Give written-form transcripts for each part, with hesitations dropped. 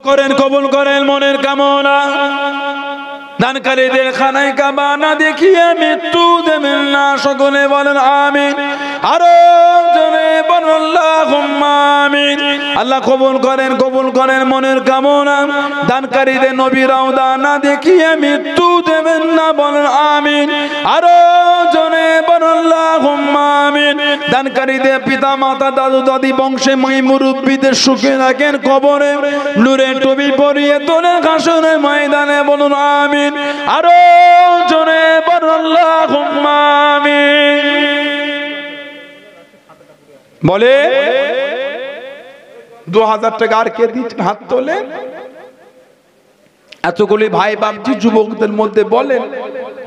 করেন, কবুল করেন মনের কামনা। দানকারীদের খানায় কাবা না দেখিয়ে মৃত্যু দেবেন না, সকলে বলেন আমিন। আরো জোরে বলেন আল্লাহুম্মা আমিন। আল্লাহ কবুল করেন, কবুল করেন মনের কামনা। দানকারীদের নবীরাও দান না দেখিয়ে মৃত্যু দেবেন না, বলেন আমিন। আরো জোরে বলেন আল্লাহুম্মা আমিন। দানকারীদের পিতা মাতা দাদু দাদি বংশে মাই মুরব্বীদের সুখে রাখেন, কবরে নূরের টুপি পরিয়ে তোলেন হাসরের ময়দানে, বলুন আমিন। আরো জোরে বলেন আল্লাহুম্মা আমিন। বলে 2000 টাকা আর কে দিচ্ছেন? হাত তোলেন। এতগুলি ভাই বাপজি যুবকদের মধ্যে বলেন,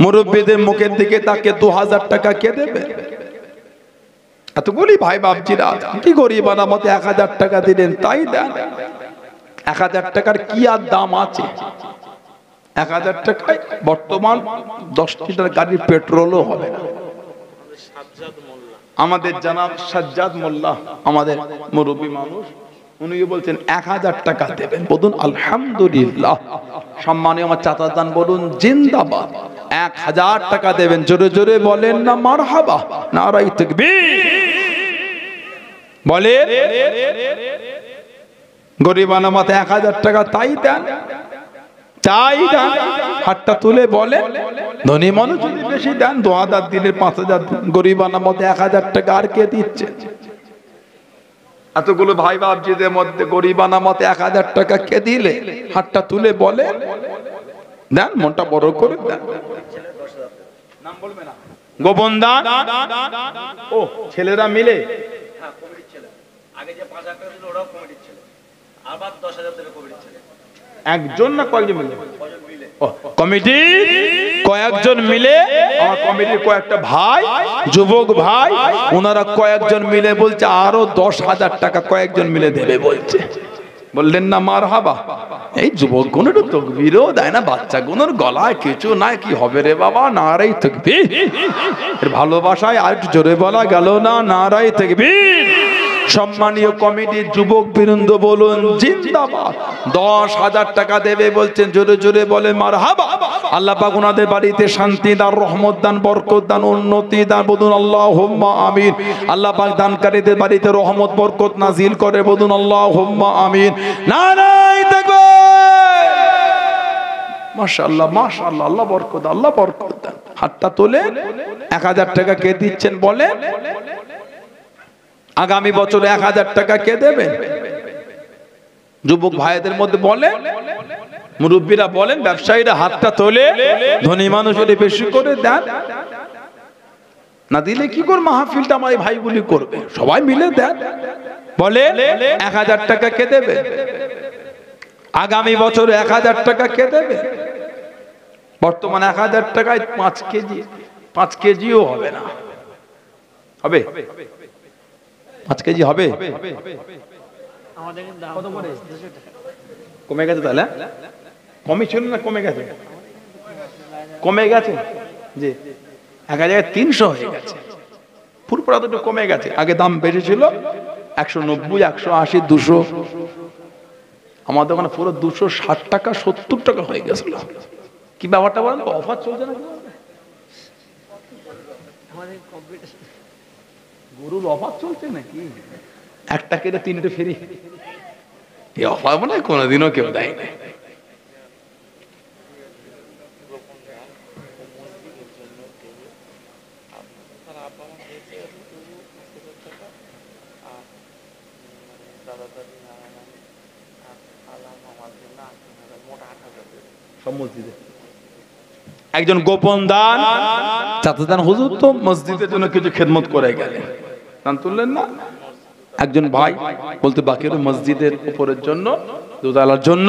মুরব্বীদের মুখের দিকে তাকে 2000 টাকা কে দেবে? এতগুলি ভাই বাপজিরা কি গরিব আনামতে 1000 টাকা দিলেন, তাই দেন। 1000 টাকার কি আর দাম আছে? 1000 টাকায় বর্তমান 10 লিটার গাড়ির পেট্রোলও হবে না। আমাদের জানাব সাজ্জাদ মোল্লা, আমাদের মুরব্বী মানুষ, উনি বলছেন 1000 টাকা দেবেন, বলুন আলহামদুলিল্লাহ। সম্মানীয় আমার চাচা যান, বলুন জিন্দাবাদ। 1000 টাকা দেবেন, জোরে জোরে বলেন না মারহাবা, নারায়ে তাকবীর। বলে গরিব আনামতে 1000 টাকা, তাই দেন, তাই দেন। হাতটা তুলে বলে ধনী মানুষ যদি বেশি দেন 2000 দিনের 5000, গরিব আনামতে 1000 টাকা আর কে দিচ্ছে? এতগুলো ভাই বাপজিদের মধ্যে গরিব আনামতে 1000 টাকা কে দিলে? হাতটা তুলে বলে দেন, মনটা বড় করে দেন। নাম বলবে না, গোপন দান। ও ছেলেরা মিলে আগে যে 5000 টাকা দিল ওরাও কমিটির ছেলে, আবার 10000 টাকা কমিটির ছেলে। একজন না কয়েকজন মিলে? কমিটি কয়েকজন মিলে, আমার কমিটির কয়েকটা ভাই যুবক ভাই, ওনারা কয়েকজন মিলে বলছে আরো 10,000 টাকা কয়েকজন মিলে দেবে বলছে। বললেন না মারহাবা। এই যুবক গুণের তাকবীরও দেয় না, বাচ্চা গুণের গলায় কিছু নাই, কি হবে রে বাবা? নারায়ে তাকবীর। এর ভালোবাসায় আর একটু জোরে বলা গেল না, নারায়ে তাকবীর। সম্মানীয় কমিটির যুবক বৃন্দ বলুন জিন্দাবাদ। 10,000 টাকা দেবে বলছেন, জোরে জোরে বলে মারহাবা। আল্লাহ পাক ওনাদের বাড়িতে শান্তি দান, রহমত দান, বরকত দান, উন্নতি দান, বলুন আল্লাহুম্মা আমিন। আল্লাহ পাক দানকারীদের বাড়িতে রহমত বরকত নাজিল করে, বলুন আল্লাহুম্মা আমিন। নারায়ে তাকবীর। মাশাআল্লাহ মাশাআল্লাহ, আল্লাহ বরকত, আল্লাহ বরকত দান। হাতটা তোলে 1000 টাকা কে দিচ্ছেন বলে? আগামী বছরে 1000 টাকা কে দেবেন? যুবক ভাইদের মধ্যে বলেন, মুরব্বীরা বলেন, ব্যবসায়ীরা হাতটা তোলে। ধনী মানুষ হলে বেশি করে দেন, না দিলে কি করে মাহফিলটা আমার এই ভাইগুলি করবে? সবাই মিলে দেন। বলে 1000 টাকা কে দেবে? আগামী বছরে 1000 টাকা কে দেবে? বর্তমান 1000 টাকায় 5 কেজিও হবে না। হবে 5 কেজি হবে? কমে গেছে তাহলে? কমই ছিল না, কমে গেছে? কমে গেছে জি, এক জায়গায় 300 হয়ে গেছে। পুরোপুরা তো কমে গেছে। আগে দাম বেশি ছিল 190, 180, 200। আমাদের ওখানে পুরো 260 টাকা 70 টাকা হয়ে গেছিল। কি ব্যাপারটা বলেন তো? অফার চলছে না? গরুর অফার চলছে নাকি? একটা কেটে 3টে ফ্রি, এই অফার মানে কোনোদিনও কেউ দেয় না। একজন গোপন দান, চাচা দান, হুজুর তো মসজিদের জন্য কিছু খেদমত করে গেলেন, দান তুললেন না? একজন ভাই বলতে বাকি মসজিদের উপরের জন্য, দোতলার জন্য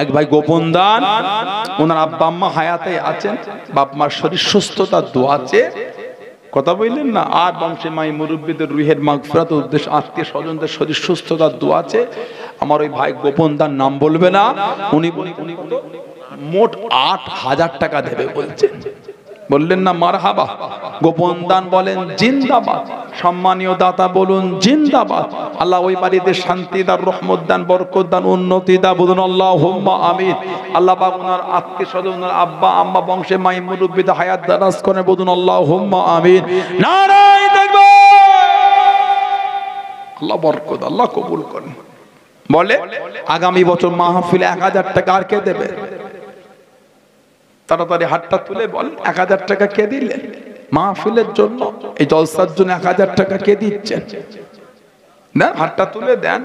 এক ভাই গোপন দান। ওনার আব্বা আম্মা হায়াতে আছেন, বাপ মার শরীর সুস্থতার দোয়া আছে, কথা বললেন না? আর বংশে মাই মুরব্বীদের রুহের মাগফিরাত উদ্দেশ্য, আত্মীয় স্বজনদের শরীর সুস্থতার দোয়া আছে। আমার ওই ভাই গোপন দান নাম বলবে না, উনি মোট 8,000 টাকা দেবে বলছেন। বললেন না মারহাবা। গোপন দান বলেন জিন্দাবাদ। সম্মানীয় দাতা বলুন জিন্দাবাদ। আল্লাহ ওই বাড়িতে শান্তি দান, রহমত দান, বরকত দান, উন্নতি দান, বলুন আল্লাহুম্মা আমিন। আল্লাহ পাক ওনার আত্মীয় স্বজন, ওনার আব্বা আম্মা বংশে মাই মুরব্বিদের হায়াত দারাজ করেন, বলুন আল্লাহুম্মা আমিন। নারায়ে তাকবীর। আল্লাহ বরকত, আল্লাহ কবুল করেন। বলে আগামী বছর মাহফিলে 1000 টাকা আর কে দেবে? তাড়াতাড়ি হাতটা তুলে বল, 1000 টাকা কে দিলে মাহফিলের জন্য? এই জলসার জন্য 1000 টাকা কে দিচ্ছেন? না, হাতটা তুলে দেন।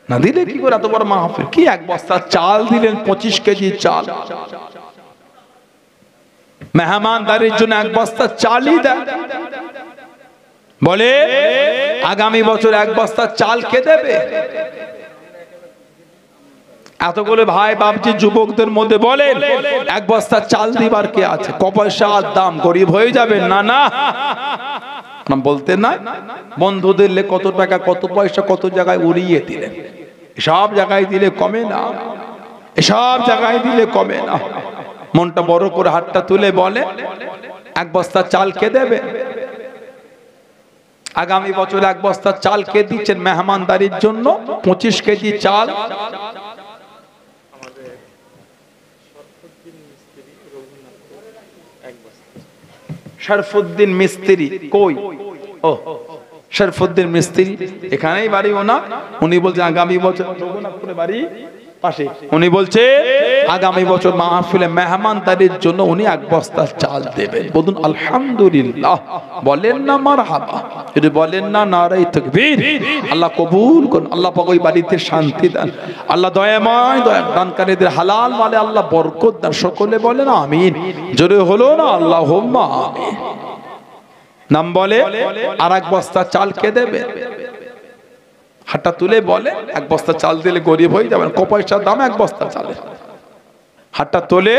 না দিলে কি করে এত বড় মাহফিল? কি এক বস্তা চাল দিলেন, 25 কেজি চাল। মেহমানদারির জন্য এক বস্তা চালই দেন। বলে আগামী বছর এক বস্তা চাল কে দেবে? এতগুলো ভাই বাপজি যুবকদের মধ্যে বলেন এক বস্তা চাল দিবার কে আছে? ক পয়সা দাম, গরিব হয়ে যাবে? না না, বলতে না। বন্ধু দিলে কত টাকা, কত পয়সা, কত জায়গায় উড়িয়ে দিলেন। সব জায়গায় দিলে কমে না, এসব জায়গায় দিলে কমে না। মনটা বড় করে হাতটা তুলে বলে এক বস্তা চাল কে দেবে? আগামী বছর এক বস্তা চাল কে দিচ্ছেন মেহমানদারির জন্য? 25 কেজি চাল। শরফুদ্দিন মিস্ত্রি কই? ও শরফুদ্দিন মিস্ত্রি এখানেই বাড়ি ওনার। উনি বলছে আগামী বছর রঘুনাথপুরে বাড়ি পাশে। উনি বলছে আগামী বছর মাহফিলে মেহমানদারির জন্য উনি এক বস্তা চাল দেবেন। বলুন আলহামদুলিল্লাহ। বলেন না মারহাবা। যদি বলেন না নারায়ে তাকবীর। আল্লাহ কবুল করুন। আল্লাহ পাক ওই বাড়িতে শান্তি দেন। আল্লাহ দয়াময়, দয়া দানকারীদের হালাল মালে আল্লাহ বরকত দেন। সকলে বলেন আমিন। জোরে হলো না আল্লাহুম্মা আমিন। নাম বলে আর এক বস্তা চাল কে দেবে? হাতটা তুলে বলে এক বস্তা চাল দিলে গরিব হয়ে যাবেন। ক পয়সার দাম এক বস্তা চালে? হাতটা তোলে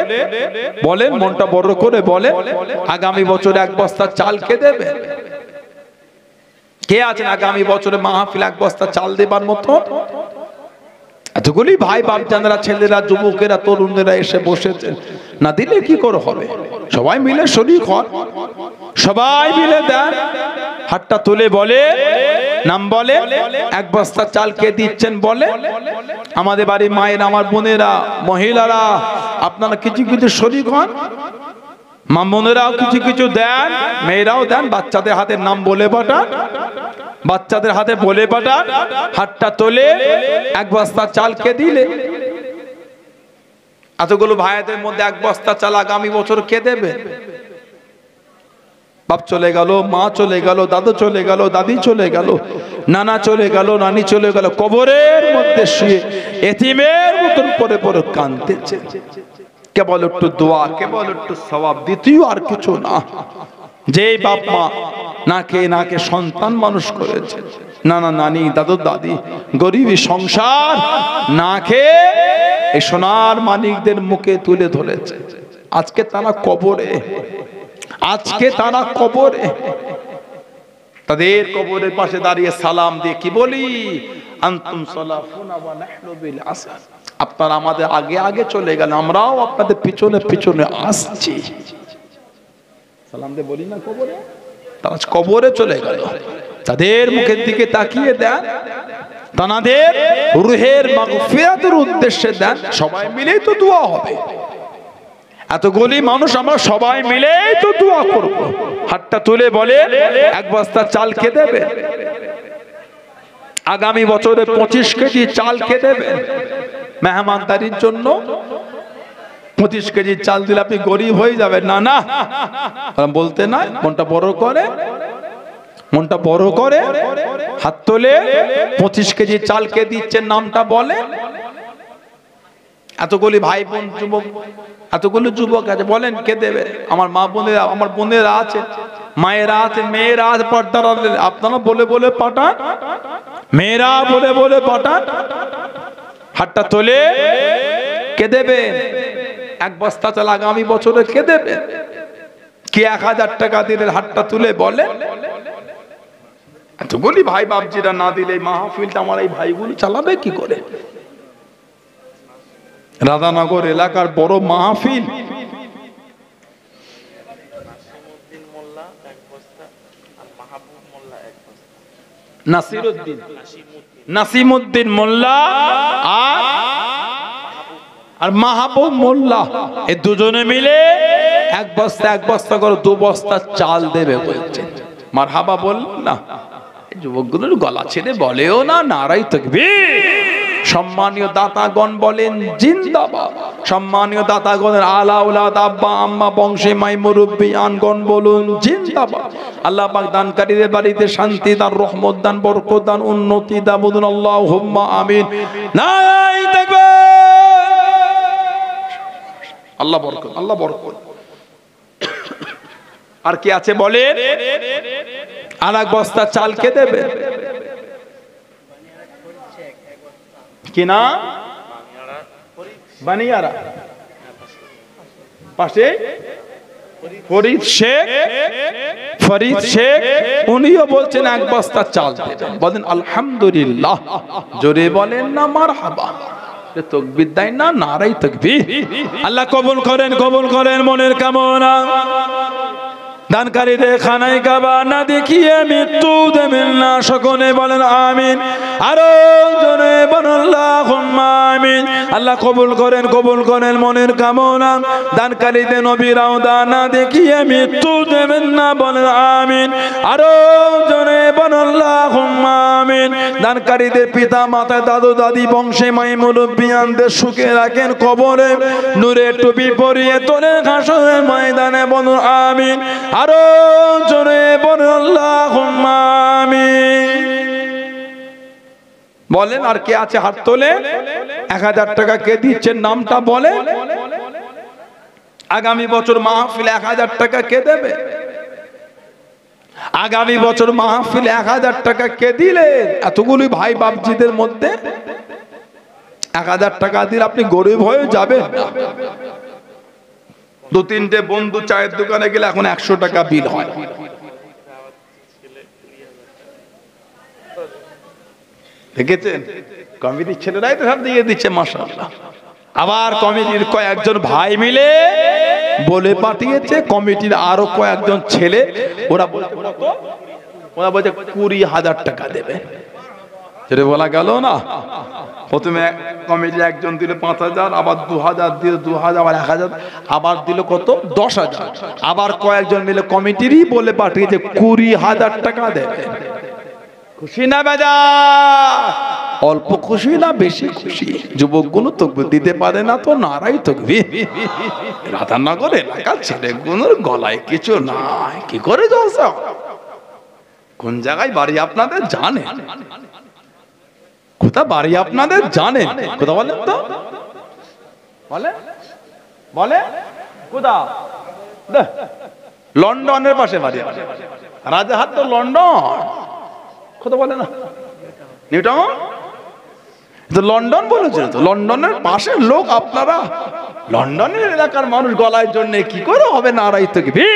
বলেন, মনটা বড় করে বলে আগামী বছর এক বস্তা চাল কে দেবে? কে আছেন আগামী বছরে মাহফিল এক বস্তা চাল দেবার মতো? এতগুলি ভাই বাপজানেরা, ছেলেরা, যুবকেরা, তরুণেরা এসে বসেছেন। না দিলে কি করে হবে? সবাই মিলে শরীক হন, সবাই মিলে দেন। হাতটা তুলে বলে নাম বলে এক বস্তা চাল কে দিচ্ছেন? বলে আমাদের বাড়ির মায়েরা, আমার বোনেরা, মহিলারা, আপনারা কিছু কিছু শরীক হন। মা বোনেরাও কিছু কিছু দেন, মেয়েরাও দেন। বাচ্চাদের হাতের নাম বলে পাঠান, বাচ্চাদের হাতে বলে পাঠান। হাতটা তোলে এক বস্তা চাল কে দিলে? এতগুলো ভাইদের মধ্যে এক বস্তা চাল আগামী বছর কে দেবে? বাপ চলে গেল, মা চলে গেল, দাদু চলে গেল, দাদি চলে গেল, নানা চলে গেল, নানি চলে গেল, কবরের মধ্যে শুয়ে এতিমের মতন পরে পরে কাঁদতেছে। কেবল একটু দোয়া, কেবল একটু সওয়াব, দ্বিতীয় আর কিছু না। যে বাপ মা নাকে নাকে সন্তান মানুষ করেছে, নানা নানি, দাদু দাদি, গরিবী সংসার না খেয়ে এই সোনার মানিকদের মুখে তুলে ধরেছে। আজকে তারা কবরে, আজকে তারা কবরে। তাদের কবরের পাশে দাঁড়িয়ে সালাম দিয়ে কি বলি? আনতুম সালাফুনা ওয়া নাহনু বিল আসর। আপনারা আমাদের আগে আগে চলে গেলেন, আমরাও আপনাদের পিছনে পিছনে আসছি। সালাম দিয়ে বলি না কবরে? তারা কবরে চলে গেল। তাদের মুখের দিকে তাকিয়ে দেন, তাদের রূহের মাগফিরাতের উদ্দেশ্যে দেন। সবাই মিলেই তো দোয়া হবে। এতগুলি মানুষ আমরা সবাই মিলে তো দোয়া করব। হাতটা তুলে বলে এক বস্তা চাল কে দেবে? আগামী বছরে 25 কেজি চাল কে দেবে মেহমানদারির জন্য? 25 কেজি চাল দিলে আপনি গরিব হয়ে যাবেন? না না, বলতে না। মনটা বড় করে, মনটা বড় করে হাত তোলে 25 কেজি চাল কে দিচ্ছেন নামটা বলে। এতগুলি ভাই বোন যুবক, এতগুলো যুবক আছে, বলেন কে দেবে? আমার মা বোনেরা, আমার বোনেরা আছে, মায়েরা আছে, মেয়েরা আছে, পর্দার আপনারা বলে বলে পাঠান, মেয়েরা বলে বলে পাঠান। হাতটা তোলে কে দেবে এক বস্তা চাল আগামী বছরে? কে দেবে? কে 1000 টাকা দিলে? হাতটা তুলে বলে। এতগুলি ভাই বাপজিরা না দিলে মাহফিলটা আমার এই ভাইগুলো চালাবে কি করে? রাধানগর এলাকার বড় মাহফিল, নাসিরউদ্দিন, নাসিমউদ্দিন মোল্লা আর মাহবুব মোল্লা, এই দুজনে মিলে এক বস্তা করে 2 বস্তা চাল দেবে বলছেন। মারহাবা বললেন না? যুবকগুলোর গলা ছেড়ে বলেও না নারাই তাকবীর। সম্মানীয় দাতাগণ বলেন জিন্দাবাদ। সম্মানীয় দাতাগণের আলা আওলাদ আব্বা আম্মা বংশে মাই মুরব্বিয়ানগণ বলুন জিন্দাবাদ। আল্লাহ পাক দানকারীদের বাড়িতে শান্তি দান, রহমত দান, বরকত দান, উন্নতি দান, বলুন আল্লাহুম্মা আমিন। নারাই তাকবীর। আল্লাহ বরকত, আল্লাহ বরকত। আর কি আছে বলেন? আর এক বস্তা চাল কে দেবে? কি না? বানিয়ারা পাশে ফরিদ শেখ, ফরিদ শেখ উনিও বলছেন এক বস্তা চাল দেবেন। বলেন আলহামদুলিল্লাহ। জোরে বলেন না মারহাবা। তাকবীর দেয় না? নারাই তাকবীর। আল্লাহ কবুল করেন, কবুল করেন মনের কামনা। দানকারীদের খানায় কাবা না দেখিয়ে মৃত্যু দেবেন না। সকলে বলেন আমিন। আরো জোরে বলেন আল্লাহুম্মা আমিন। আল্লাহ কবুল করেন, কবুল করেন মনের কামনা। দানকারীদের নবীর রওজা না দেখিয়ে মৃত্যু দেবেন না। বলেন আমিন। আরো জোরে বলেন আল্লাহুম্মা আমিন। দানকারীদের পিতা মাতা দাদু দাদি বংশে মাই মুরব্বিয়ানদের সুখে রাখেন কবরে, নূরের টুপি পরিয়ে তোলে হাসরের ময়দানে। বলুন আমিন। আরো জোরে বলেন আল্লাহুম্মা আমিন। বলেন আর কে আছে হাত তোলে? 1000 টাকা কে দিচ্ছেন নামটা বলে? আগামী বছর মাহফিলে 1000 টাকা কে দেবে? আগামী বছর মাহফিলে 1000 টাকা কে দিলেন? এতগুলি ভাই বাপজিদের মধ্যে 1000 টাকা দিলে আপনি গরিব হয়ে যাবেন না। 2-3টে বন্ধু চায়ের দোকানে গেলে এখন 100 টাকা বিল হয়। দেখেছেন? কমিটির ছেলেরাই তো সব দিয়ে দিচ্ছে মাশাআল্লাহ। আবার কমিটির কয়েকজন ভাই মিলে বলে পাঠিয়েছে, কমিটির আরো কয়েকজন ছেলে ওরা বলছে 20,000 টাকা দেবে। যেটা বলা গেল না, প্রথমে কমিটির একজন দিল 5,000, আবার 2,000 দিল, 2,000 আবার 1,000, আবার দিল কত 10,000। আবার কয়েকজন মিলে কমিটিরই বলে পাঠিয়েছে 20,000 টাকা দেবে। খুশি না বেজা? অল্প খুশি না বেশি খুশি? যুবকগুলো তাকবীর দিতে পারে না তো নারাই তাকবীর। রাধানগর এলাকার ছেলেগুলোর গলায় কিছু নাই, কি করে জলসা? কোন জায়গায় বাড়ি আপনাদের জানেন? কোথা বাড়ি আপনাদের জানেন? কোথা বলেন তো? বলে বলে কোথা? লন্ডনের পাশে বাড়ি। রাজারহাট তো লন্ডন। কথা বলে না নিউটাউন, লন্ডন বলেছিল তো। লন্ডনের পাশের লোক আপনারা। লন্ডনের এলাকার মানুষ গলায় জন্য কি করে হবে নারাই তাকবীর?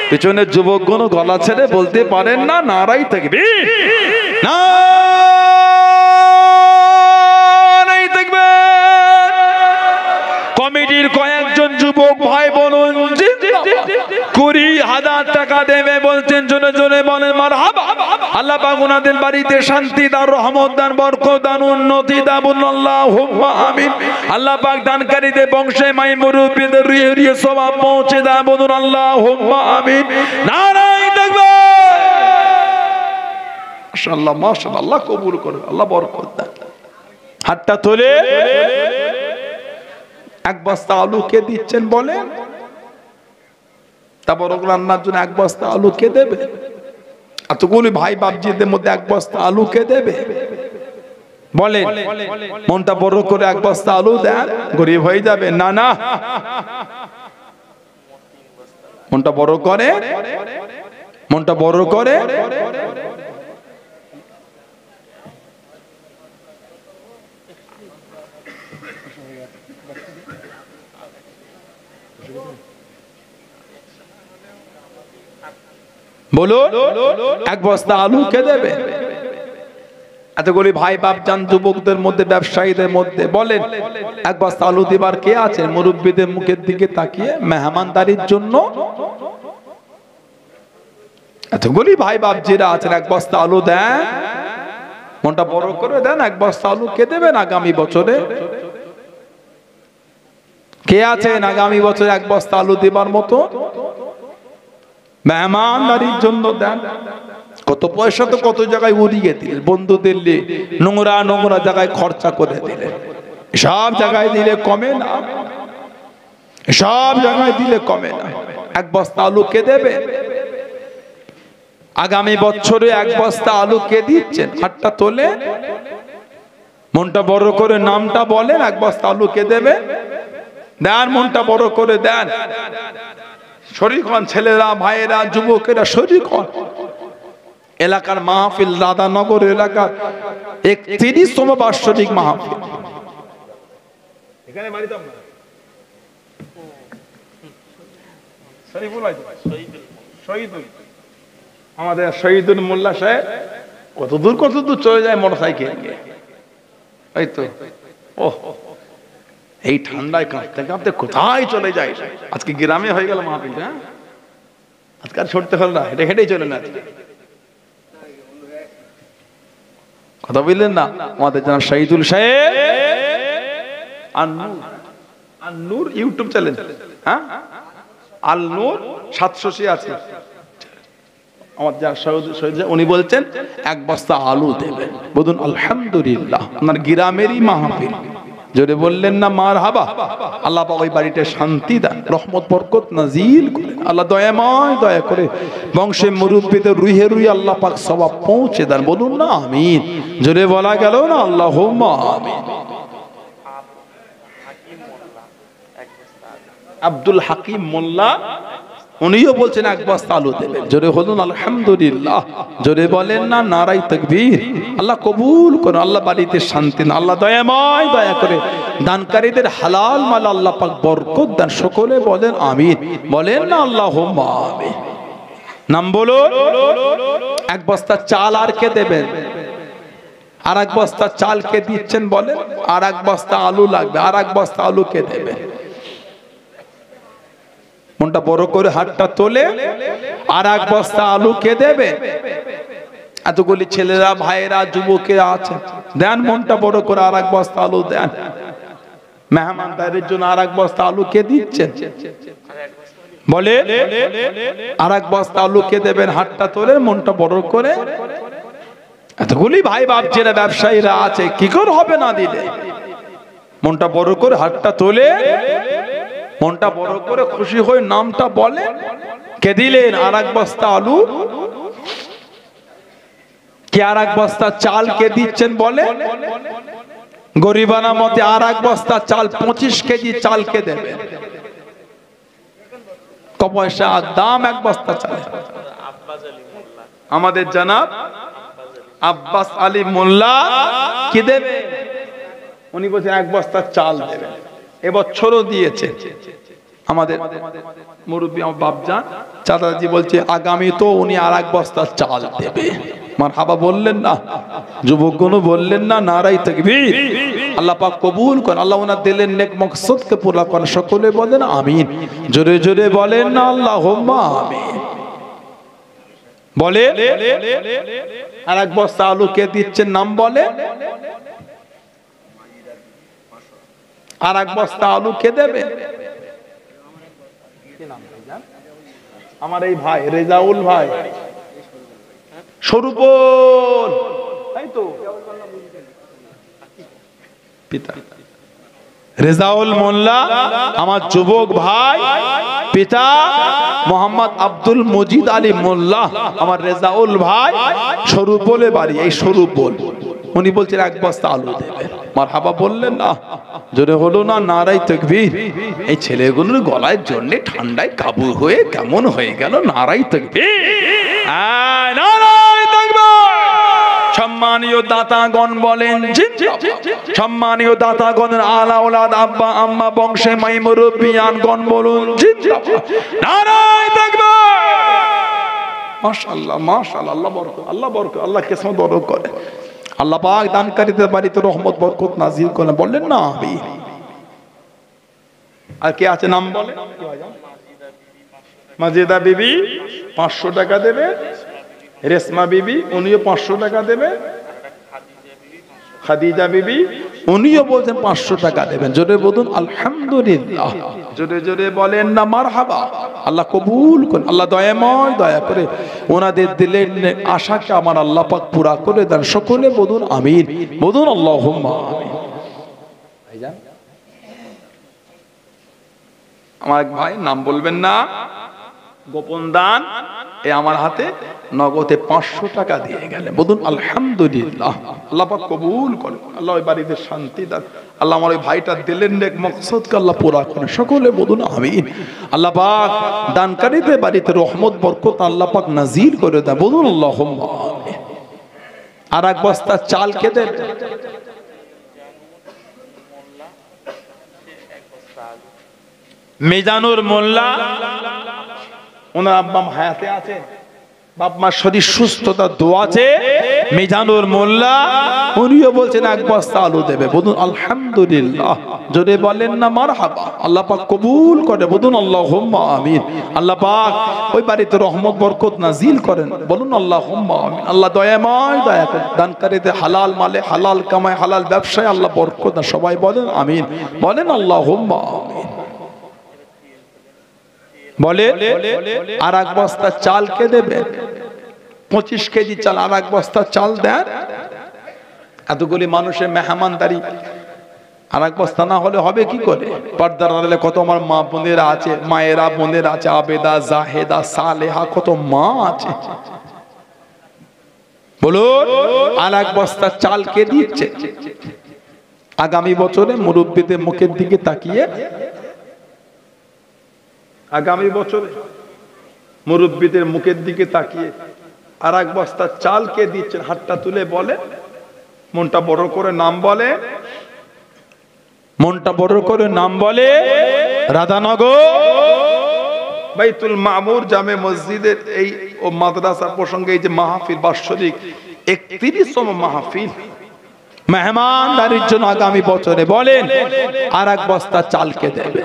পেছনের যুবকগণ গলা ছেড়ে বলতে পারেন না নারাই তাকবীর। নারাই তাকবীর। কমিটির কয়েকজন যুবক ভাই বলুন 20,000 টাকা দেবে বলছেন। জোরে জোরে বলেন মারহাবা। আল্লাহ পাক ওনাদের বাড়িতে শান্তি দান, রহমত দান, বরকত দান, উন্নতি দান, বলুন আল্লাহুম্মা আমিন। আল্লাহ পাক দানকারীদের বংশে মাই মুরব্বিদের রুহে সওয়াব পৌঁছে দান, বলুন আল্লাহুম্মা আমিন। নারায়ে তাকবীর। মাশাআল্লাহ মাশাআল্লাহ। আল্লাহ কবুল করুন, আল্লাহ বরকত দান। হাতটা তোলে। এক বস্তা আলু কে দিচ্ছেন বলেন? তারপর রান্নার জন্য এক বস্তা আলু কে দেবে? এতগুলি ভাই বাপজিদের মধ্যে এক বস্তা আলু কে দেবে বলেন? মনটা বড় করে এক বস্তা আলু দেন, গরিব হয়ে যাবে না? না, মনটা বড় করে, মনটা বড় করে। বলো এক বস্তা আলু কে দেবে? এতগুলি ভাই বাপ জান যুবকদের মধ্যে, ব্যবসায়ীদের মধ্যে বলেন এক বস্তা আলু দিবার কে আছে? মুরব্বীদের মুখের দিকে তাকিয়ে মেহমানদারির জন্য এতগুলি ভাই বাপজিরা আছেন, এক বস্তা আলু দেন, মনটা বড় করে দেন, এক বস্তা আলু কে দেবেন আগামী বছরে? কে আছেন আগামী বছরে এক বস্তা আলু দেবার মতো? মেহমানদারির জন্য দেন। কত পয়সা তো কত জায়গায় উড়িয়ে দিলেন, বন্ধুদের নোংরা নোংরা জায়গায় খরচা করে দিলেন। সব জায়গায় দিলে কমে না, সব জায়গায় দিলে কমে না। এক বস্তা আলু কে দেবে আগামী বছরে? এক বস্তা আলু কে দিচ্ছেন? হাতটা তোলে, মনটা বড় করে নামটা বলেন। এক বস্তা আলু কে দেবে? দেন, মনটা বড় করে দেন। শরীক হন, ছেলেরা, ভাইয়েরা, যুবকেরা শরীক হন। এলাকার মাহফিল, রাধানগর এলাকার 31তম বার্ষিক মাহফিল। এখানে বাড়ি তো আপনার শহীদুল, আমাদের শহীদুল মোল্লা সাহেব কত দূর চলে যায় মোটরসাইকেল নিয়ে। এই তো ও এই ঠান্ডায় কাঁপতে কাঁপতে কোথায় চলে যায়। আজকে গ্রামে হয়ে গেল মাহফিলটা। আজকে আর ছুটতে হল না, হেঁটে হেঁটেই চলে না। কথা বললেন না আমাদের জানা শহীদুল সাহেব। আর নূর ইউটিউব চ্যানেল, হ্যাঁ আল নূর 700 আছে। আমার যা শহীদ উনি বলছেন এক বস্তা আলু দেবেন। বলুন আলহামদুলিল্লাহ। আপনার গ্রামেরই মাহফিল, জোরে বললেন না মারহাবা। আল্লাহ পাক ওই বাড়িতে শান্তি দেন, রহমত বরকত নাজিল করেন। আল্লাহ দয়াময় দয়া করে বংশে মুরব্বিদের রুহে রুহে আল্লাহ পাক সওয়াব পৌঁছে দেন। বলুন না আমিন। জোরে বলা গেল না আল্লাহুম্মা আমিন। আব্দুল হাকিম মোল্লা উনিও বলছেন এক বস্তা আলু দেবেন। জোরে বলুন আলহামদুলিল্লাহ। জোরে বলেন না নারায়ে তাকবীর। আল্লাহ কবুল করুন, আল্লাহ বাড়িতে শান্তি দেন, আল্লাহ দয়াময় দয়া করে দানকারীদের হালাল মাল আল্লাহ পাক বরকত দেন। সকলে বলেন আমিন। বলেন না আল্লাহুম্মা আমিন। নাম বলুন। এক বস্তা চাল আর কে দেবেন? আর এক বস্তা চাল কে দিচ্ছেন বলেন? আর এক বস্তা আলু লাগবে, আর এক বস্তা আলু কে দেবে? মনটা বড় করে হাতটা তোলে। আর এক বস্তা আলু কে দেবে? এতগুলি ছেলেরা, ভাইয়েরা, যুবকেরা আছে, দেন মনটা বড় করে আর এক বস্তা আলু দেন। মেহমানদারির জন্য আর এক বস্তা আলু কে দিচ্ছেন বলে? আর এক বস্তা আলু কে দেবেন? হাতটা তোলে, মনটা বড় করে। এতগুলি ভাই বাপজিরা, ব্যবসায়ীরা আছে, কি করে হবে না দিলে? মনটা বড় করে হাতটা তোলে, মনটা বড় করে খুশি হয়ে নামটা বলে। কে দিলেন? আর এক বস্তা আলু। কে আর এক বস্তা চাল কে দিচ্ছেন বলে? গরিবানা মতে আর এক বস্তা চাল 25 কেজি চাল কে দেবে? ক পয়সা দাম এক বস্তা চাল? আমাদের জনাব আব্বাস আলী মোল্লা কি দেবে? উনি বলছেন এক বস্তা চাল দেবে। এবছরও দিয়েছে। আমাদের মুরব্বী আমার বাপজান চাচাজি বলছে আগামী তো উনি আর এক বস্তা চাল দেবে। মারহাবা বললেন না? যুবকগণ বললেন না নারায়ে তাকবীর। আল্লাহ পাক কবুল করেন, আল্লাহ ওনার দিলের নেক মকসদকে পুরা করেন। সকলে বলেন আমিন। জোরে জোরে বলেন না আল্লাহুম্মা আমিন। বলে আর এক বস্তা আলু কে দিচ্ছেন নাম বলে? আর এক বস্তা আলু কে দেবে? আমার এই ভাই রেজাউল ভাই, স্বরূপল, তাই তো পিতা রেজাউল মোল্লা, আমার যুবক ভাই, পিতা মোহাম্মদ আব্দুল মজিদ আলী মোল্লা, আমার রেজাউল ভাই, স্বরূপলে বাড়ি। এই স্বরূপল উনি বলছেন এক বস্তা আলু দেবে। মারহাবা বললেন না? জোরে হলো না নারায়ে তাকবীর। এই ছেলেগুলোর গলায় জন্য ঠান্ডায় কাবু হয়ে কেমন হয়ে গেল। নারায়ে তাকবীর, নারায়ে তাকবীর। সম্মানীয় দাতাগণ বলেন জিন্দাবাদ। সম্মানীয় দাতাগণের আলা ওলাদ আব্বা আম্মা বংশে মাই মুরব্বিয়ানগণ বলুন জিন্দাবাদ। নারায়ে তাকবীর। মাশাআল্লাহ মাশাআল্লাহ। আল্লাহ বরকত, আল্লাহ বরকত, আল্লাহ কিসমত বরকত করে। আল্লাহ পাক দানকারীদের বাড়িতে রহমত বরকত নাজিল করেন। বললেন না আমিন। আর কে আছে নাম বলে? মাজিদা বিবি 500 টাকা দেবে। রেশমা বিবি উনিও 500 টাকা দেবে, খাদিজা বিবি উনিও বলছেন 500 টাকা দেবেন। জোরে বলুন আলহামদুলিল্লাহ, জোরে জোরে বলেন না মারহাবা। আল্লাহ কবুল করুন, আল্লাহ দয়াময় দয়া করে ওনাদের দিলের আশাকে আমার আল্লাহ পাক পুরা করে দেন। সকলে বলুন আমিন, বলুন আল্লাহুম্মা আমিন। ভাইজান আমার ভাই নাম বলবেন না, গোপন দান এই আমার হাতে নগদে 500 টাকা দিয়ে গেলেন। বলুন আলহামদুলিল্লাহ, আল্লাহ পাক কবুল করেন, আল্লাহ ওই বাড়িতে শান্তি দেন, আল্লাহ আমার ওই ভাইটার দিলেন নেক মকসদকে আল্লাহ পুরা করেন। সকলে বলুন আমিন। আল্লাহ পাক দানকারীদের বাড়িতে রহমত বরকত আল্লাহ পাক নাজিল করে দেন। বলুন আল্লাহুম্মা আমিন। আর এক বস্তা চাল কে দেন? মিজানুর মোল্লা, ওনার আব্বা হায়াতে আছে, বাপ মার শরীর সুস্থতা দোয়া আছে। মিজানুর মোল্লা উনিও বলছেন এক বস্তা আলু দেবে। বলুন আলহামদুলিল্লাহ, জোরে বলেন না মারহাবা। আল্লাহ পাক কবুল করে, বলুন আল্লাহুম্মা আমিন। আল্লাহ পাক ওই বাড়িতে রহমত বরকত নাজিল করেন। বলুন আল্লাহুম্মা আমিন। আল্লাহ দয়াময় দয়া করেন, দানকারীদের হালাল মালে হালাল কামায় হালাল ব্যবসায় আল্লাহ বরকত দেন। সবাই বলেন আমিন, বলেন আল্লাহুম্মা আমিন। বলে আর এক বস্তা চাল কে দেবে? 25 কেজি চাল, আর এক বস্তা চাল দেন। এতগুলি মানুষের মেহমানদারি, আর এক বস্তা না হলে হবে কি করে? পর্দার আড়ালে কত আমার মা বোনেরা আছে, মায়েরা বোনেরা আছে, আবেদা জাহেদা সালেহা, কত মা আছে। বলুন আর এক বস্তা চাল কে দিচ্ছে? আগামী বছরে মুরব্বীদের মুখের দিকে তাকিয়ে, আগামী বছরে মুরব্বীদের মুখের দিকে তাকিয়ে আর এক বস্তা চাল কে দিচ্ছেন? হাতটা তুলে বলে, মনটা বড় করে নাম বলে, মনটা বড় করে নাম বলে। রাধানগর বাইতুল মামুর জামে মসজিদের এই ও মাদ্রাসা প্রসঙ্গে এই যে মাহফিল বাৎসরিক 31তম মাহফিল মেহমানদারির জন্য আগামী বছরে বলেন আর এক বস্তা চাল কে দেবে?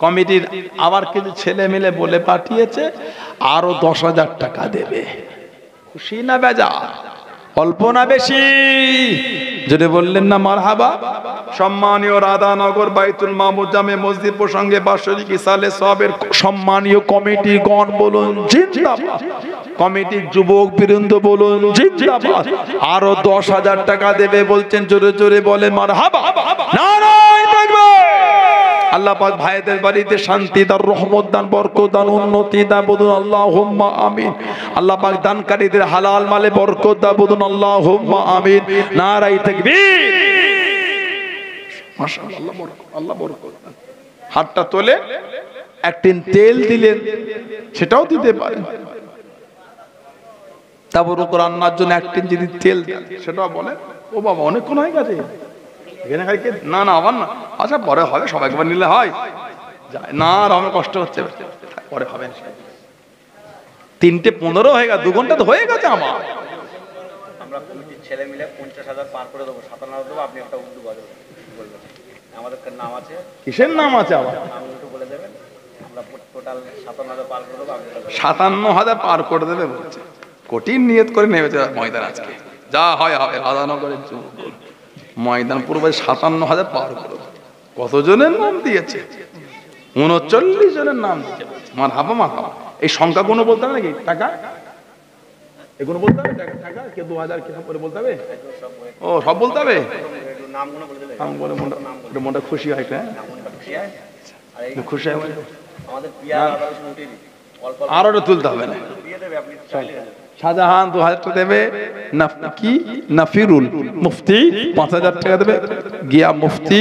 কমিটির আবার কিছু ছেলে মিলে বলে পাঠিয়েছে আরো 10,000 টাকা দেবে। খুশি না বেজা? অল্প না বেশি? যদি বললেন না মারহাবা। সম্মানীয় রাধানগর বাইতুল মামুর জামে মসজিদ প্রসঙ্গে বাৎসরিক ইসালে সবের সম্মানীয় কমিটি গণ বলুন জিন্দাবাদ। কমিটির যুবক বৃন্দ বলুন জিন্দাবাদ। আরো 10,000 টাকা দেবে বলছেন, জোরে জোরে বলে মারহাবা। নারায়ে তাকবীর। আল্লাহ পাক ভাইদের বাড়িতে শান্তি দান, রহমত দান, বরকত দান, উন্নতি দান। বলুন আল্লাহুম্মা আমিন। আল্লাহ পাক দানকারীদের হালাল মালে বরকত দান। বলুন আল্লাহুম্মা আমিন। নারায়ে তাকবীর। মাশাআল্লাহ, আল্লাহ বরকত, আল্লাহ বরকত দান। হাতটা তোলে এক টিন তেল দিলেন, সেটাও দিতে পারেন। তারপর রান্নার জন্য এক টিন যদি তেল দেন, সেটাও বলেন। ও বাবা অনেকক্ষণ হয়ে গেছে এখানে খাই কে? না না আবার না, আচ্ছা পরে হবে, সবাই একবার নিলে হয় না, আর আমার কষ্ট হচ্ছে, পরে হবে। 3:15 হয়ে গেছে, 2 ঘন্টা তো হয়ে গেছে আমার। আমরা ছেলে মিলে 50,000 পার করে দেবো, 57,000 দেবো, আপনি একটা উর্দু বলবেন। আমাদের নাম আছে। কিসের নাম আছে আবার? নাম একটু বলে দেবেন, আমরা টোটাল 57,000 পার করে দেবো। 57,000 পার করে দেবে বলছে। কঠিন নিয়ত করে নেমেছে ময়দান আজকে, যা হয় হবে। রাধানগরের ময়দান পুরো 57,000 পার করে। কতজনের নাম দিয়েছে? 39 জনের নাম দিয়েছে। মারহাবা মারহাবা। এই সংখ্যা কোনো বলতে হবে নাকি? টাকা এগুলো বলতে হবে? টাকা কে 2,000 কে করে বলতে হবে? ও সব বলতে হবে? নামগুলো বলে দিলে নাম বলে মনটা খুশি হয়। হ্যাঁ খুশি হয়। আমাদের পিয়া উঠে দিই, অল্প আর ওটা তুলতে হবে না। দিয়ে দেবে, আপনি চাইলে শাহজাহান 2,000 টাকা দেবে, কি নাফিরুল মুফতি 5,000 টাকা দেবে, গিয়া মুফতি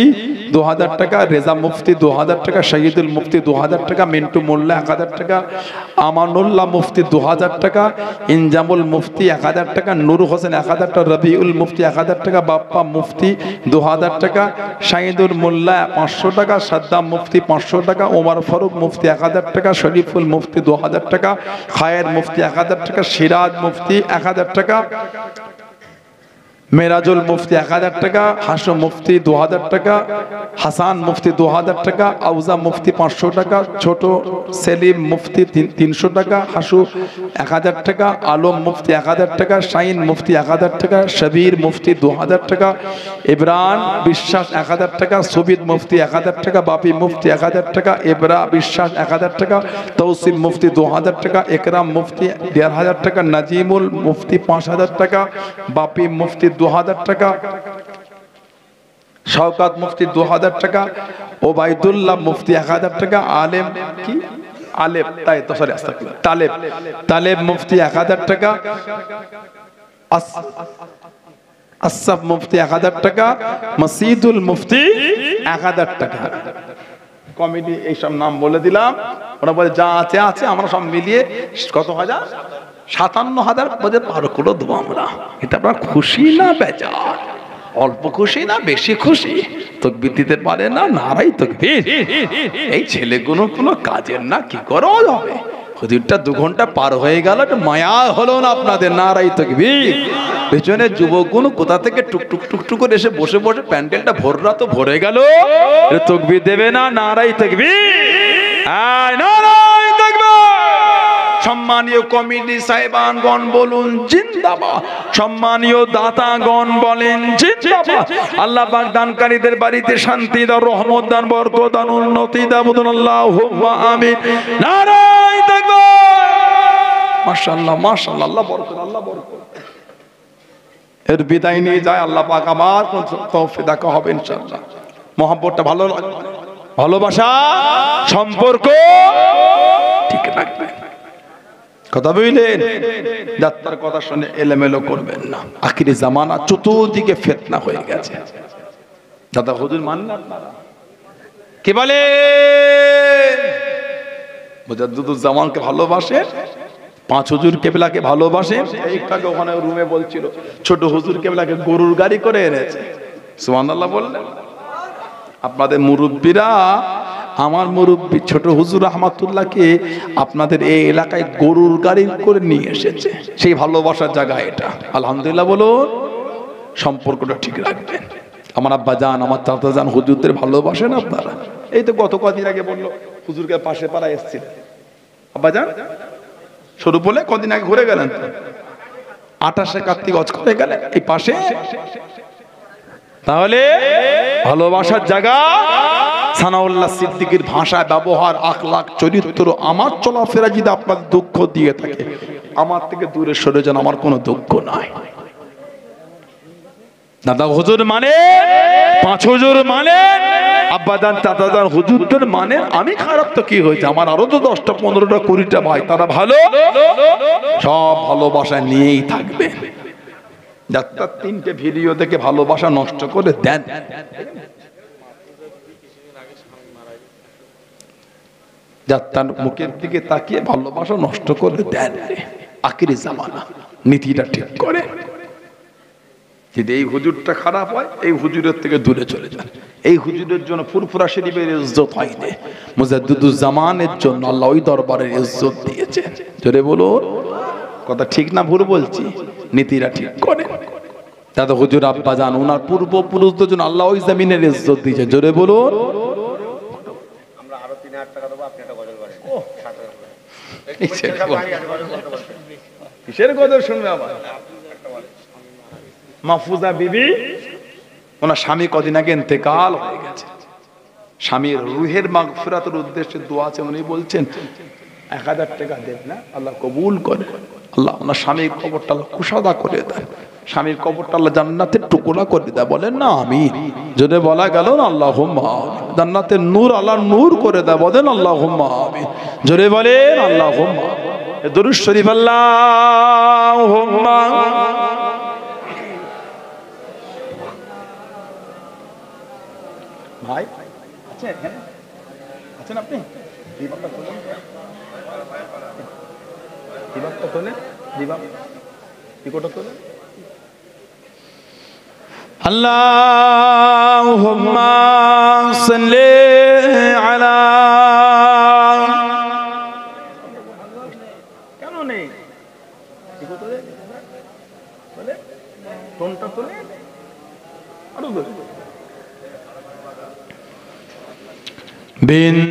2,000 টাকা, রেজা মুফতি 2,000 টাকা, শহীদুল মুফতি 2,000 টাকা, মিন্টু মোল্লা 1,000 টাকা, আমানুল্লাহ মুফতি 2,000 টাকা, ইনজামুল মুফতি 1,000 টাকা, নূর হোসেন 1,000 টাকা, রবিউল মুফতি 1,000 টাকা, বাপ্পা মুফতি 2,000 টাকা, শহীদুল মোল্লা 500 টাকা, সাদ্দাম মুফতি 500 টাকা, ওমর ফারুক মুফতি 1,000 টাকা, শরীফুল মুফতি 2,000 টাকা, খায়ের মুফতি 1,000 টাকা, সিরাজ মুফতি 1,000 টাকা, মেরাজুল মুফতি 1000 টাকা, হাসু মুফতি 2000 টাকা, হাসান মুফতি 2000 টাকা, আউজা মুফতি 500 টাকা, ছোট সেলিম মুফতি 300 টাকা, হাসু 1000 টাকা, আলম মুফতি 1000 টাকা, শাইন মুফতি 1000 টাকা, শবীর মুফতি 2000 টাকা, ইব্রান বিশ্বাস 1000 টাকা, সুবিদ মুফতি 1000 টাকা, বাপি মুফতি 1000 টাকা, ইব্রা বিশ্বাস 1000 টাকা, তৌসিফ মুফতি 2000 টাকা, একরাম মুফতি 1500 টাকা, নাজিমুল মুফতি 5000 টাকা, বাপি মুফতি 2000 টাকা, শওকত মুফতি 2000 টাকা, ওবাইদুল্লাহ মুফতি 1000 টাকা, আলেম কি আলেম তাই তো সরি আস্তাগফিরুল্লাহ, তালেব মুফতি 1000 টাকা, আসফ মুফতি 1000 টাকা, মসজিদুল মুফতি 1000 টাকা। কমিটি এইসব নাম বলে দিলাম, ওরা বলে যা আছে আছে, আমরা সব মিলিয়ে কত হাজার, 57,000 বলে পার করে দেবো আমরা। এটা আপনার খুশি না বেজার? অল্প খুশি না বেশি খুশি? তাকবীর দিতে পারে না, নারাই তাকবীর। এই ছেলেগুলো কোনো কাজের না, কি করা হবে? হুজুরটা 2 ঘন্টা পার হয়ে গেল, মায়া হলো না আপনাদের? নারাই তাকবীর। পেছনে যুবকগুলো কোথা থেকে টুকটুক টুকটুক করে এসে বসে বসে প্যান্ডেলটা ভররা তো ভরে গেল, তাকবীর দেবে না? নারাই তাকবীর, নারাই তাকবীর। সম্মানীয় কমিটি সাহেবানগণ বলুন জিন্দাবাদ, সম্মানীয় দাতাগণ বলেন জিন্দাবাদ। আল্লাহ পাক দানকারীদের বাড়িতে শান্তি দাও, রহমত দান, বরকত দান, উন্নতি দাও, বলুন আল্লাহুম্মা আমিন। নারায়ে তাকবীর। মাশাআল্লাহ মাশাআল্লাহ, আল্লাহ বরকত, আল্লাহ বরকত। এর বিদায় নিয়ে যায় আল্লাহ পাক আবার তৌফিক দেখা হবে ইনশাআল্লাহ। মহব্বতটা ভালো লাগে, ভালোবাসা সম্পর্ক ঠিক রাখবে। কথা বুঝলেন? যাত্রার কথা শুনে এলোমেলো করবেন না। আখিরি জামানা, চতুর্দিকে ফিতনা হয়ে গেছে। দাদা হুজুর মানলেন আপনারা? কি বলে? মুজাদ্দিদুজ্জামানকে ভালোবাসেন, 5 হুজুর কেবলাকে ভালোবাসেন। এইটাকে ওখানে রুমে বলছিল ছোট হুজুর কেবলাকে গরুর গাড়ি করে এনেছে। সুবহানাল্লাহ বললেন। আপনাদের মুরব্বীরা, আমার মুরব্বী ছোট হুজুর রহমাতুল্লাহকে আপনাদের এই এলাকায় গরুর গাড়ি করে নিয়ে এসেছে। সেই ভালোবাসার জায়গা এটা। আলহামদুলিল্লাহ বলুন। সম্পর্কটা ঠিক রাখবেন। আমার আব্বা জান, আমার চাচা জান হুজুরদের ভালোবাসেন আপনারা? এই তো গত কদিন আগে বললো হুজুরকে পাশে পাড়া এসেছিল। আব্বা জান শুরু বলে কদিন আগে ঘুরে গেলেন, 28 কার্তিক হজ করে গেলেন এই পাশে। তাহলে ভালোবাসার জায়গা। সানাউল্লাহ সিদ্দিকীর ভাষা, ব্যবহার, আখলাক, চরিত্র, আমার চলাফেরা যদি আপনার দুঃখ দিয়ে থাকে, আমার থেকে দূরে সরে যান, আমার কোনো দুঃখ নাই। দাদা হুজুর মানে, 5 হুজুর মানে, আব্বাজান চাচাজান হুজুরদের মানে, আমি খারাপ তো কি হয়েছে? আমার আরো তো 10টা 15টা 20টা ভাই, তারা ভালো। সব ভালোবাসা নিয়েই থাকবে। যাত্রার 3টে ভিডিও দেখে ভালোবাসা নষ্ট করে দেন। যাত্রার মুখের দিকে তাকিয়ে ভালোবাসা নষ্ট করে দেন। আখিরি জামানা, নীতিটা ঠিক করে। যদি এই হুজুরটা খারাপ হয়, এই হুজুরের থেকে দূরে চলে যান। এই হুজুরের জন্য ফুরফুরা শরীফের ইজ্জত হয়নি, মুজাদ্দিদুজ্জামানের জন্য আল্লাহ ওই দরবারের ইজ্জত দিয়েছে। জোরে বলুন। কথা ঠিক না ভুল বলছি? নীতিটা ঠিক করে। দাদা হুজুর আব্বা জান, ওনার পূর্বপুরুষদের জন্য আল্লাহ ওই জমিনের ইজ্জত দিয়েছে। জোরে বলুন। আমরা আরো 3000 টাকা দেবো, আপনি একটা গজল করেন। কিসের গজল শুনবে আবার? মাহফুজা বিবি, ওনার স্বামী কদিন আগে ইন্তেকাল হয়ে গেছে। স্বামীর রুহের মাগফিরাতের উদ্দেশ্যে দোয়া আছে। উনি বলছেন 1000 টাকা দেন না, আল্লাহ কবুল করে। আল্লাহ ওনার স্বামীর কবরটা কুশাদা করে দেয়, স্বামীর কবরটা আল্লাহ জান্নাতের টুকরা করে দেয়। বলেন না আমিন। যদি বলা গেল না আল্লাহুম্মা আমিন। জান্নাতের নূর আল্লাহ নূর করে দেয়। বলেন আল্লাহুম্মা আমিন। জোরে বলেন আল্লাহুম্মা। দরুদ শরীফ আল্লাহুম্মা। ভাই আছেন এখানে? আছেন আপনি? দিবাবটা তোলেন, দিবাবটা তোলেন, দিবাব টিকটটা তোলেন। আল্লাহুম্মা সাল্লি আলা। কেন নেই? টিকট তোলে, বলে টোনটা তোলে। বিন